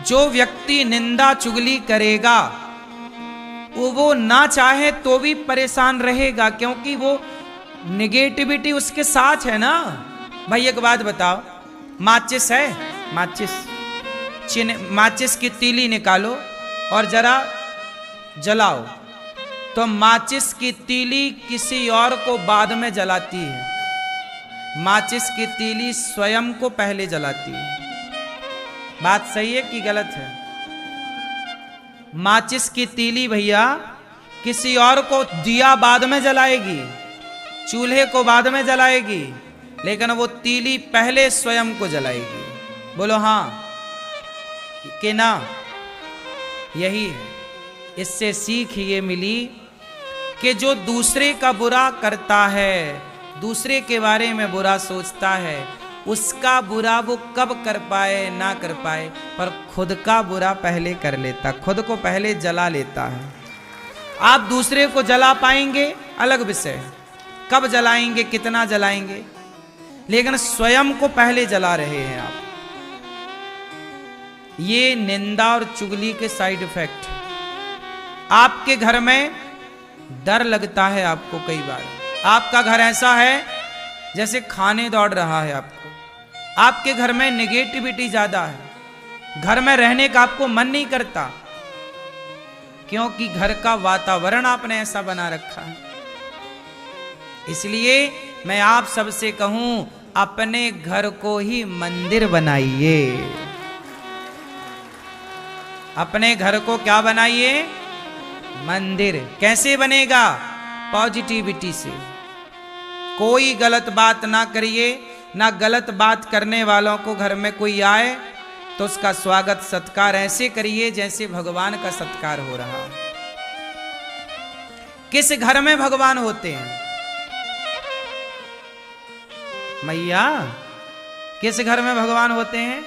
जो व्यक्ति निंदा चुगली करेगा वो ना चाहे तो भी परेशान रहेगा, क्योंकि वो निगेटिविटी उसके साथ है ना। भाई एक बात बताओ, माचिस है, माचिस की तीली निकालो और जरा जलाओ, तो माचिस की तीली किसी और को बाद में जलाती है, माचिस की तीली स्वयं को पहले जलाती है। बात सही है कि गलत है? माचिस की तीली भैया किसी और को दिया बाद में जलाएगी, चूल्हे को बाद में जलाएगी, लेकिन वो तीली पहले स्वयं को जलाएगी। बोलो हाँ कि ना? यही है। इससे सीख ये मिली कि जो दूसरे का बुरा करता है, दूसरे के बारे में बुरा सोचता है, उसका बुरा वो कब कर पाए ना कर पाए, पर खुद का बुरा पहले कर लेता, खुद को पहले जला लेता है। आप दूसरे को जला पाएंगे अलग विषय है, कब जलाएंगे, कितना जलाएंगे, लेकिन स्वयं को पहले जला रहे हैं आप। ये निंदा और चुगली के साइड इफेक्ट। आपके घर में डर लगता है आपको, कई बार आपका घर ऐसा है जैसे खाने दौड़ रहा है आपको, आपके घर में नेगेटिविटी ज्यादा है, घर में रहने का आपको मन नहीं करता, क्योंकि घर का वातावरण आपने ऐसा बना रखा है। इसलिए मैं आप सबसे कहूं, अपने घर को ही मंदिर बनाइए। अपने घर को क्या बनाइए? मंदिर। कैसे बनेगा? पॉजिटिविटी से। कोई गलत बात ना करिए, ना गलत बात करने वालों को घर में कोई आए तो उसका स्वागत सत्कार ऐसे करिए जैसे भगवान का सत्कार हो रहा। किस घर में भगवान होते हैं मैया? किस घर में भगवान होते हैं?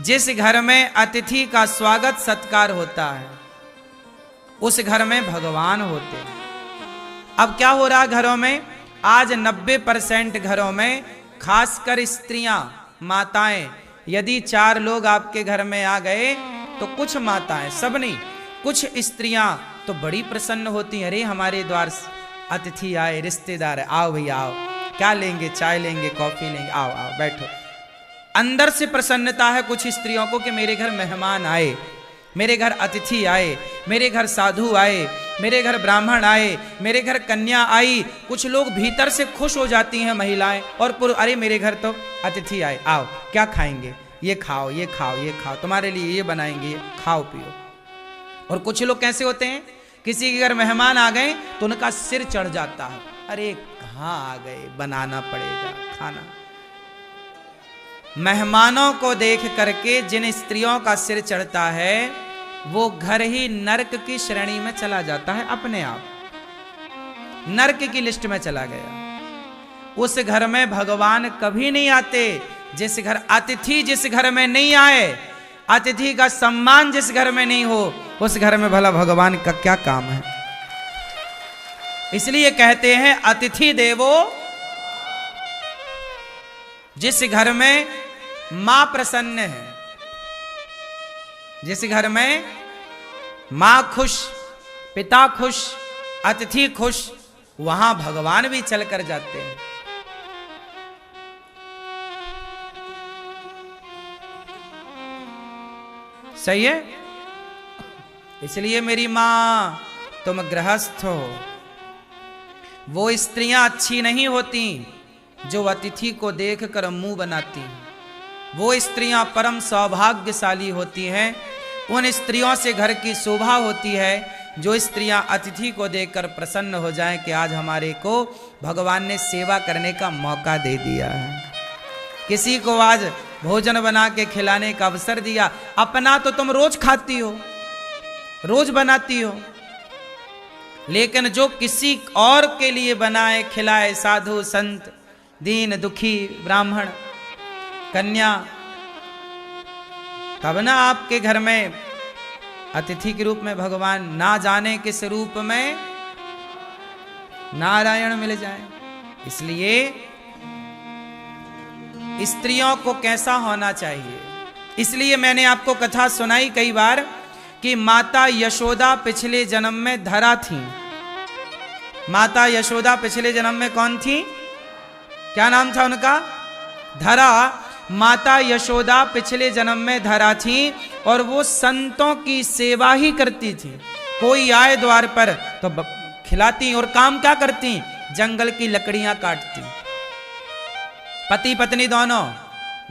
जिस घर में अतिथि का स्वागत सत्कार होता है, उस घर में भगवान होते हैं। अब क्या हो रहा घरों में? आज 90% घरों में, खासकर स्त्रियां, माताएं, यदि 4 लोग आपके घर में आ गए तो कुछ माताएं, सब नहीं, कुछ स्त्रियां तो बड़ी प्रसन्न होती हैं। अरे हमारे द्वार अतिथि आए, रिश्तेदार है, आओ भैया आओ, क्या लेंगे? चाय लेंगे, कॉफी लेंगे, आओ आओ बैठो। अंदर से प्रसन्नता है कुछ स्त्रियों को कि मेरे घर मेहमान आए, मेरे घर अतिथि आए, मेरे घर साधु आए, मेरे घर ब्राह्मण आए, मेरे घर कन्या आई। कुछ लोग भीतर से खुश हो जाती हैं महिलाएं और पुरुष, अरे मेरे घर तो अतिथि आए, आओ क्या खाएंगे? ये खाओ, ये खाओ, ये खाओ, तुम्हारे लिए ये बनाएंगे, खाओ पियो। और कुछ लोग कैसे होते हैं, किसी के घर मेहमान आ गए तो उनका सिर चढ़ जाता है, अरे कहाँ आ गए, बनाना पड़ेगा खाना। मेहमानों को देख करके जिन स्त्रियों का सिर चढ़ता है, वो घर ही नरक की श्रेणी में चला जाता है, अपने आप नरक की लिस्ट में चला गया। उस घर में भगवान कभी नहीं आते। जिस घर अतिथि, जिस घर में नहीं आए, अतिथि का सम्मान जिस घर में नहीं हो, उस घर में भला भगवान का क्या काम है? इसलिए कहते हैं अतिथि देवो। जिस घर में मां प्रसन्न है, जिस घर में मां खुश, पिता खुश, अतिथि खुश, वहां भगवान भी चल कर जाते हैं। सही है? इसलिए मेरी मां, तुम गृहस्थ हो। वो स्त्रियां अच्छी नहीं होती जो अतिथि को देखकर मुंह बनाती। वो स्त्रियां परम सौभाग्यशाली होती हैं। उन स्त्रियों से घर की शोभा होती है जो स्त्रियां अतिथि को देखकर प्रसन्न हो जाएं कि आज हमारे को भगवान ने सेवा करने का मौका दे दिया है, किसी को आज भोजन बना के खिलाने का अवसर दिया। अपना तो तुम रोज खाती हो, रोज बनाती हो, लेकिन जो किसी और के लिए बनाए खिलाए, साधु संत, दीन दुखी, ब्राह्मण, कन्या, तब ना आपके घर में अतिथि के रूप में भगवान, ना जाने किस रूप में नारायण मिल जाए। इसलिए स्त्रियों को कैसा होना चाहिए? इसलिए मैंने आपको कथा सुनाई कई बार कि माता यशोदा पिछले जन्म में धरा थी। माता यशोदा पिछले जन्म में कौन थी? क्या नाम था उनका? धरा। माता यशोदा पिछले जन्म में धरा थी और वो संतों की सेवा ही करती थी। कोई आए द्वार पर तो खिलाती, और काम क्या करती? जंगल की लकड़ियां काटती। पति पत्नी दोनों,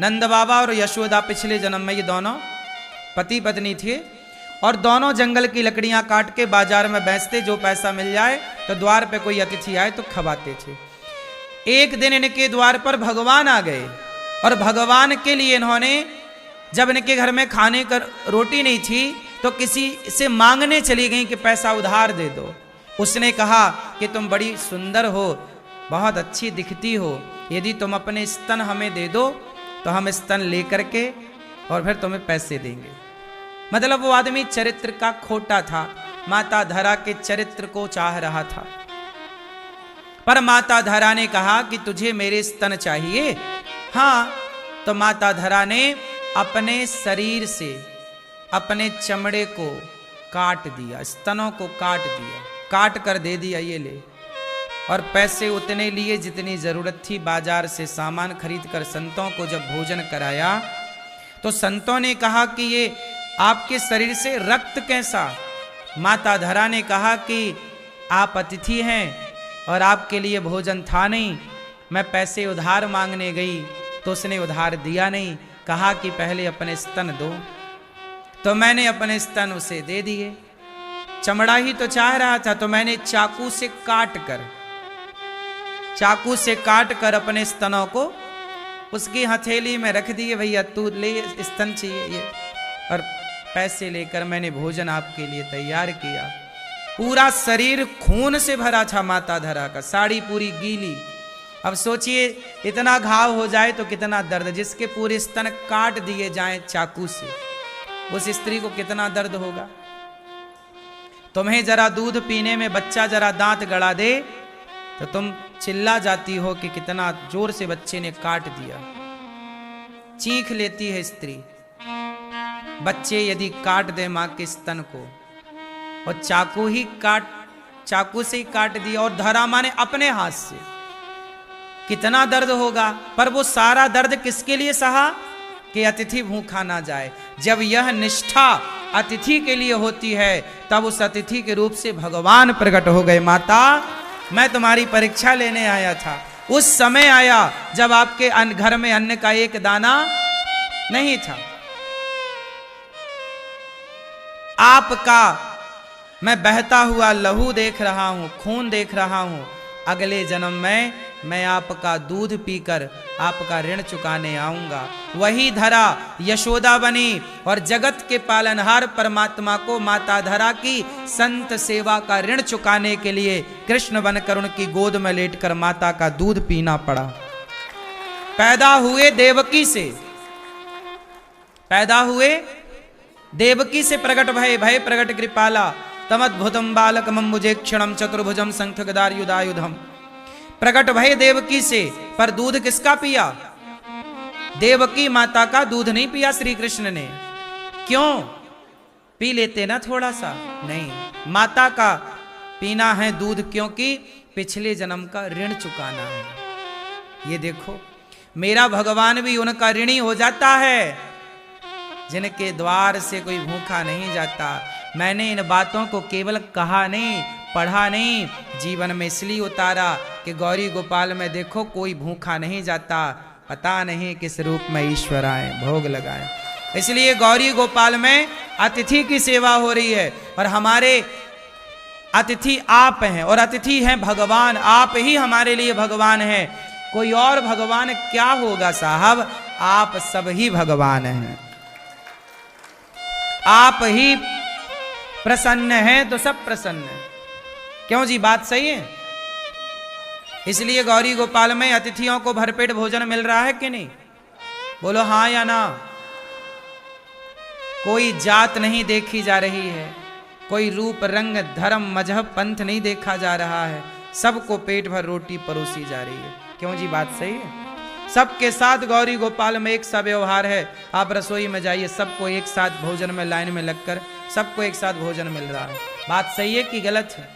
नंद बाबा और यशोदा पिछले जन्म में ये दोनों पति पत्नी थे, और दोनों जंगल की लकड़ियां काट के बाजार में बेचते, जो पैसा मिल जाए तो द्वार पे कोई अतिथि आए तो खवाते थे। एक दिन इनके द्वार पर भगवान आ गए, और भगवान के लिए इन्होंने, जब इनके घर में खाने का रोटी नहीं थी तो किसी से मांगने चली गई कि पैसा उधार दे दो। उसने कहा कि तुम बड़ी सुंदर हो, बहुत अच्छी दिखती हो, यदि तुम अपने स्तन हमें दे दो तो हम स्तन लेकर के और फिर तुम्हें पैसे देंगे। मतलब वो आदमी चरित्र का खोटा था, माता धरा के चरित्र को चाह रहा था। पर माता धरा ने कहा कि तुझे मेरे स्तन चाहिए? हाँ। तो माता धरा ने अपने शरीर से अपने चमड़े को काट दिया, स्तनों को काट दिया, काट कर दे दिया, ये ले। और पैसे उतने लिए जितनी जरूरत थी, बाजार से सामान खरीद कर संतों को जब भोजन कराया तो संतों ने कहा कि ये आपके शरीर से रक्त कैसा? माता धरा ने कहा कि आप अतिथि हैं और आपके लिए भोजन था नहीं, मैं पैसे उधार मांगने गई तो उसने उधार दिया नहीं, कहा कि पहले अपने स्तन दो, तो मैंने अपने स्तन उसे दे दिए। चमड़ा ही तो चाह रहा था, तो मैंने चाकू से काट कर अपने स्तनों को उसकी हथेली में रख दिए। भैया तू ले, स्तन चाहिए ये, और पैसे लेकर मैंने भोजन आपके लिए तैयार किया। पूरा शरीर खून से भरा था माता धरा का, साड़ी पूरी गीली। अब सोचिए इतना घाव हो जाए तो कितना दर्द, जिसके पूरे स्तन काट दिए जाएं चाकू से, उस स्त्री को कितना दर्द होगा। तुम्हें जरा दूध पीने में बच्चा जरा दांत गड़ा दे तो तुम चिल्ला जाती हो कि कितना जोर से बच्चे ने काट दिया। चीख लेती है स्त्री। बच्चे यदि काट दे मां के स्तन को, और चाकू से ही काट दिया, और धरा मां ने अपने हाथ से, कितना दर्द होगा। पर वो सारा दर्द किसके लिए सहा? कि अतिथि भूखा ना जाए। जब यह निष्ठा अतिथि के लिए होती है तब उस अतिथि के रूप से भगवान प्रकट हो गए। माता, मैं तुम्हारी परीक्षा लेने आया था। उस समय आया जब आपके घर में अन्न का एक दाना नहीं था। आपका मैं बहता हुआ लहू देख रहा हूं, खून देख रहा हूं। अगले जन्म में मैं आपका दूध पीकर आपका ऋण चुकाने आऊंगा। वही धरा यशोदा बनी और जगत के पालनहार परमात्मा को माता धरा की संत सेवा का ऋण चुकाने के लिए कृष्ण बनकर उनकी गोद में लेटकर माता का दूध पीना पड़ा। पैदा हुए देवकी से, प्रकट भय प्रकट कृपाला तमद्भुतम बालक मम्बुजे क्षणम चतुर्भुजम शंख गदार युधायुधम। प्रकट भय देवकी से, पर दूध किसका पिया? देवकी माता का दूध नहीं पिया श्री कृष्ण ने। क्यों? पी लेते ना थोड़ा सा? नहीं, माता का पीना है दूध, क्योंकि पिछले जन्म का ऋण चुकाना है। ये देखो, मेरा भगवान भी उनका ऋणी हो जाता है जिनके द्वार से कोई भूखा नहीं जाता। मैंने इन बातों को केवल कहा नहीं, पढ़ा नहीं, जीवन में इसलिए उतारा कि गौरी गोपाल में देखो कोई भूखा नहीं जाता, पता नहीं किस रूप में ईश्वर आए, भोग लगाए। इसलिए गौरी गोपाल में अतिथि की सेवा हो रही है, और हमारे अतिथि आप हैं, और अतिथि हैं भगवान। आप ही हमारे लिए भगवान हैं, कोई और भगवान क्या होगा साहब? आप सब ही भगवान हैं। आप ही प्रसन्न हैं तो सब प्रसन्न हैं। क्यों जी, बात सही है? इसलिए गौरी गोपाल में अतिथियों को भरपेट भोजन मिल रहा है कि नहीं? बोलो हाँ या ना। कोई जात नहीं देखी जा रही है, कोई रूप रंग धर्म मजहब पंथ नहीं देखा जा रहा है, सबको पेट भर रोटी परोसी जा रही है। क्यों जी, बात सही है? सबके साथ गौरी गोपाल में एक सा व्यवहार है। आप रसोई में जाइए, सबको एक साथ भोजन में लाइन में लगकर सबको एक साथ भोजन मिल रहा है। बात सही है कि गलत है?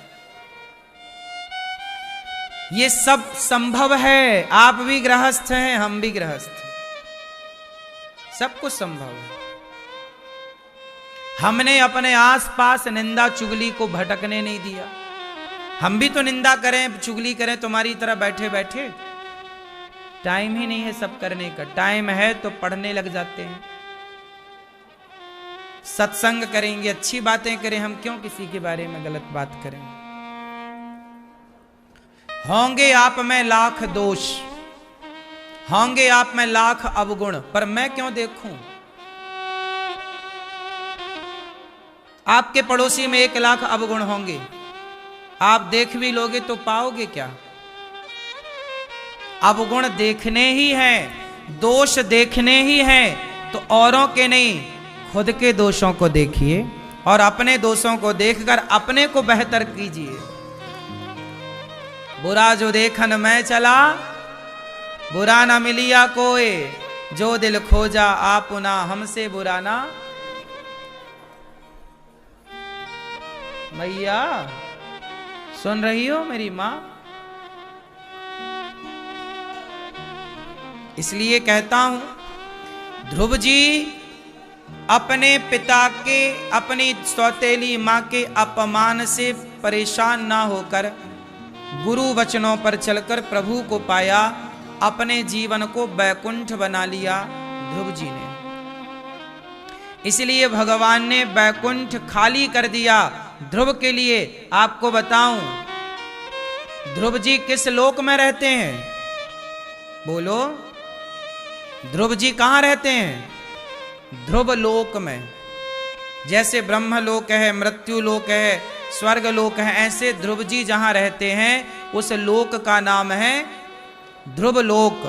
ये सब संभव है। आप भी गृहस्थ हैं, हम भी गृहस्थ हैं, सब कुछ संभव है। हमने अपने आसपास निंदा चुगली को भटकने नहीं दिया। हम भी तो निंदा करें, चुगली करें तुम्हारी तरह बैठे बैठे? टाइम ही नहीं है सब करने का। टाइम है तो पढ़ने लग जाते हैं, सत्संग करेंगे, अच्छी बातें करें। हम क्यों किसी के बारे में गलत बात करें? होंगे आप में लाख दोष, होंगे आप में लाख अवगुण, पर मैं क्यों देखूं? आपके पड़ोसी में 1 लाख अवगुण होंगे, आप देख भी लोगे तो पाओगे क्या? अवगुण देखने ही हैं, दोष देखने ही हैं, तो औरों के नहीं, खुद के दोषों को देखिए और अपने दोषों को देखकर अपने को बेहतर कीजिए। बुरा जो देखन मैं चला, बुरा ना मिलिया कोई, जो दिल खोजा आपुना, हमसे बुरा ना। मैया सुन रही हो मेरी मां? इसलिए कहता हूं, ध्रुव जी अपने पिता के, अपनी सौतेली मां के अपमान से परेशान ना होकर गुरु वचनों पर चलकर प्रभु को पाया, अपने जीवन को बैकुंठ बना लिया ध्रुव जी ने। इसलिए भगवान ने बैकुंठ खाली कर दिया ध्रुव के लिए। आपको बताऊं, ध्रुव जी किस लोक में रहते हैं? बोलो, ध्रुव जी कहां रहते हैं? ध्रुव लोक में। जैसे ब्रह्म लोक है, मृत्यु लोक है, स्वर्ग लोक है, ऐसे ध्रुव जी जहां रहते हैं उस लोक का नाम है ध्रुव लोक।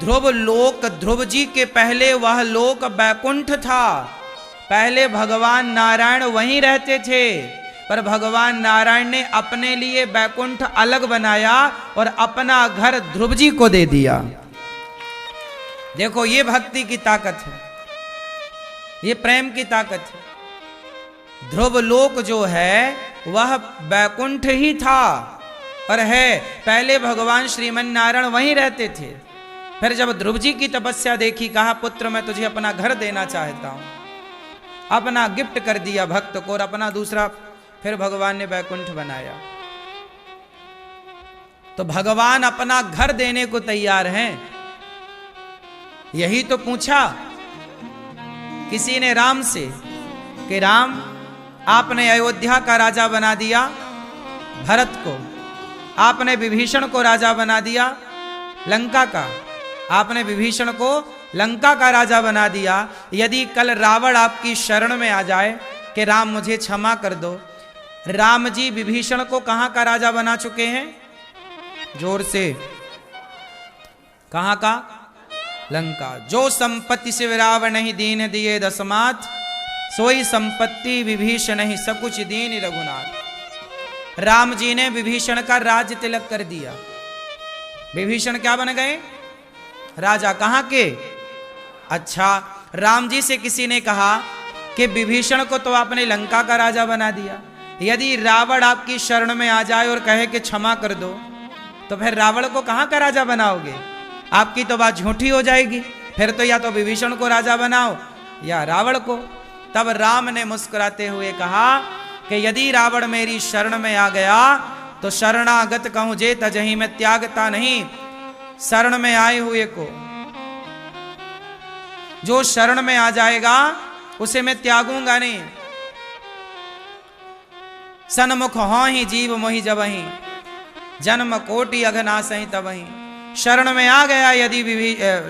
ध्रुव लोक, ध्रुव जी के पहले वह लोक बैकुंठ था। पहले भगवान नारायण वहीं रहते थे, पर भगवान नारायण ने अपने लिए बैकुंठ अलग बनाया और अपना घर ध्रुव जी को दे दिया। देखो, ये भक्ति की ताकत है, ये प्रेम की ताकत है। ध्रुव लोक जो है वह बैकुंठ ही था और है। पहले भगवान श्रीमन नारायण वहीं रहते थे। फिर जब ध्रुव जी की तपस्या देखी, कहा पुत्र मैं तुझे अपना घर देना चाहता हूं। अपना गिफ्ट कर दिया भक्त को और अपना दूसरा फिर भगवान ने बैकुंठ बनाया। तो भगवान अपना घर देने को तैयार हैं। यही तो पूछा किसी ने राम से कि राम, आपने अयोध्या का राजा बना दिया भरत को, आपने विभीषण को राजा बना दिया लंका का, आपने विभीषण को लंका का राजा बना दिया। यदि कल रावण आपकी शरण में आ जाए कि राम मुझे क्षमा कर दो, राम जी विभीषण को कहां का राजा बना चुके हैं? जोर से, कहां का? लंका। जो संपत्ति से रावण नहीं दीन दिए दसमात, सोई संपत्ति विभीषण ही सकुच दीन रघुनाथ। राम जी ने विभीषण का राज्य तिलक कर दिया। विभीषण क्या बन गए? राजा। कहां के? अच्छा, राम जी से किसी ने कहा कि विभीषण को तो आपने लंका का राजा बना दिया, यदि रावण आपकी शरण में आ जाए और कहे कि क्षमा कर दो, तो फिर रावण को कहां का राजा बनाओगे? आपकी तो बात झूठी हो जाएगी। फिर तो या तो विभीषण को राजा बनाओ या रावण को। तब राम ने मुस्कुराते हुए कहा कि यदि रावण मेरी शरण में आ गया तो शरणागत कहूं जे तजही, मैं त्यागता नहीं शरण में आए हुए को। जो शरण में आ जाएगा उसे मैं त्यागूंगा नहीं। सन्मुख हो ही जीव मोहि जबहि, जन्म कोटि अघनासहि तबहि। शरण में आ गया यदि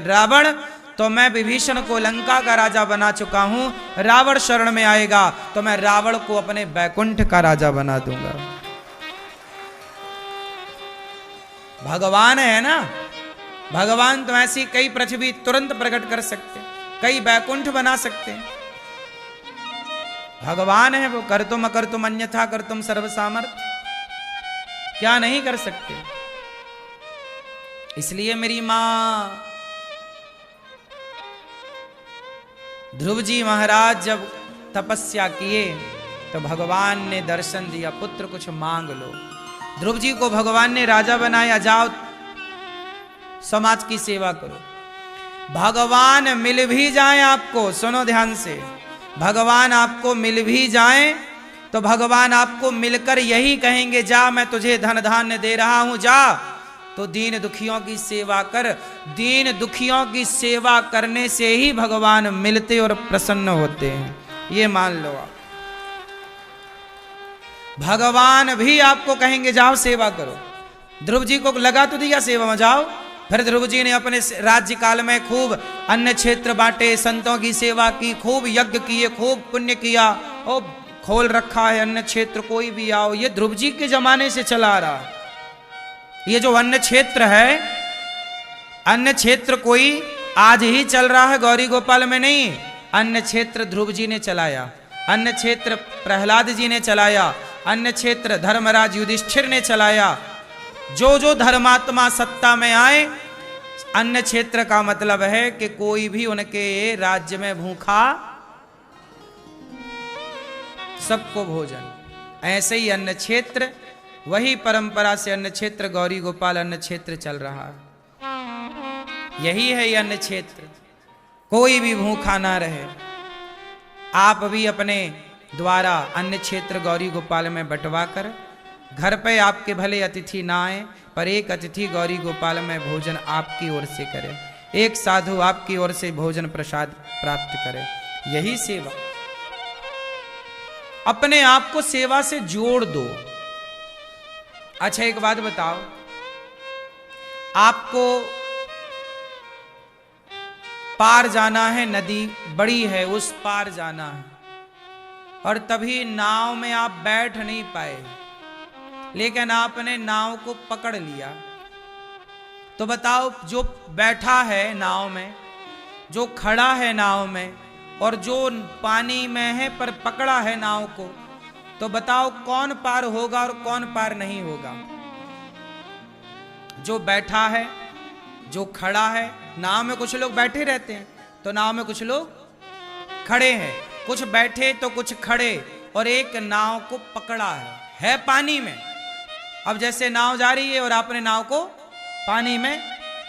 रावण, तो मैं विभीषण को लंका का राजा बना चुका हूं। रावण शरण में आएगा तो मैं रावण को अपने बैकुंठ का राजा बना दूंगा। भगवान है ना, भगवान तो ऐसी कई पृथ्वी तुरंत प्रकट कर सकते, कई बैकुंठ बना सकते। भगवान है वो। कर तुम अकर तुम अन्यथा कर तुम सर्व सामर्थ, क्या नहीं कर सकते। इसलिए मेरी मां ध्रुव जी महाराज जब तपस्या किए तो भगवान ने दर्शन दिया, पुत्र कुछ मांग लो। ध्रुव जी को भगवान ने राजा बनाया, जाओ समाज की सेवा करो। भगवान मिल भी जाए आपको, सुनो ध्यान से, भगवान आपको मिल भी जाए तो भगवान आपको मिलकर यही कहेंगे, जा मैं तुझे धन धान्य दे रहा हूं, जा तो दीन दुखियों की सेवा कर। दीन दुखियों की सेवा करने से ही भगवान मिलते और प्रसन्न होते हैं, ये मान लो आप। भगवान भी आपको कहेंगे जाओ सेवा करो। ध्रुव जी को लगा तो दिया सेवा में, जाओ। फिर ध्रुव जी ने अपने राज्य काल में खूब अन्य क्षेत्र बांटे, संतों की सेवा की, खूब यज्ञ किए, खूब पुण्य किया, और खोल रखा है अन्य क्षेत्र, कोई भी आओ। ये ध्रुव जी के जमाने से चला आ रहा है। ये जो अन्य क्षेत्र है, अन्य क्षेत्र कोई आज ही चल रहा है, गौरी गोपाल में नहीं। अन्य क्षेत्र ध्रुव जी ने चलाया, अन्य क्षेत्र प्रहलाद जी ने चलाया, अन्य क्षेत्र धर्मराज युधिष्ठिर ने चलाया। जो जो धर्मात्मा सत्ता में आए, अन्य क्षेत्र का मतलब है कि कोई भी उनके राज्य में भूखा, सबको भोजन। ऐसे ही अन्य क्षेत्र, वही परंपरा से अन्य क्षेत्र गौरी गोपाल अन्य क्षेत्र चल रहा है। यही है ये अन्य क्षेत्र, कोई भी भूखा ना रहे। आप भी अपने द्वारा अन्य क्षेत्र गौरी गोपाल में बंटवा कर, घर पे आपके भले अतिथि ना आए, पर एक अतिथि गौरी गोपाल में भोजन आपकी ओर से करे, एक साधु आपकी ओर से भोजन प्रसाद प्राप्त करे। यही सेवा। अपने आप को सेवा से जोड़ दो। अच्छा एक बात बताओ, आपको पार जाना है, नदी बड़ी है, उस पार जाना है, और तभी नाव में आप बैठ नहीं पाए, लेकिन आपने नाव को पकड़ लिया। तो बताओ, जो बैठा है नाव में, जो खड़ा है नाव में, और जो पानी में है पर पकड़ा है नाव को, तो बताओ कौन पार होगा और कौन पार नहीं होगा? जो बैठा है, जो खड़ा है। नाव में कुछ लोग बैठे रहते हैं, तो नाव में कुछ लोग खड़े हैं, कुछ बैठे तो कुछ खड़े, और एक नाव को पकड़ा है पानी में। अब जैसे नाव जा रही है और आपने नाव को पानी में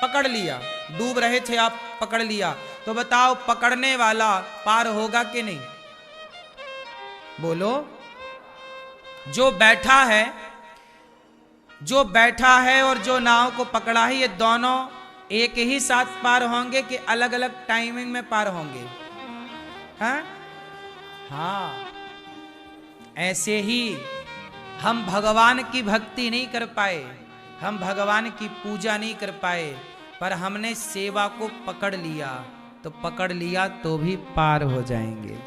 पकड़ लिया, डूब रहे थे आप, पकड़ लिया, तो बताओ पकड़ने वाला पार होगा कि नहीं? बोलो। जो बैठा है और जो नाव को पकड़ा है, ये दोनों एक ही साथ पार होंगे कि अलग अलग टाइमिंग में पार होंगे? हाँ। ऐसे ही हम भगवान की भक्ति नहीं कर पाए, हम भगवान की पूजा नहीं कर पाए, पर हमने सेवा को पकड़ लिया, तो पकड़ लिया तो भी पार हो जाएंगे।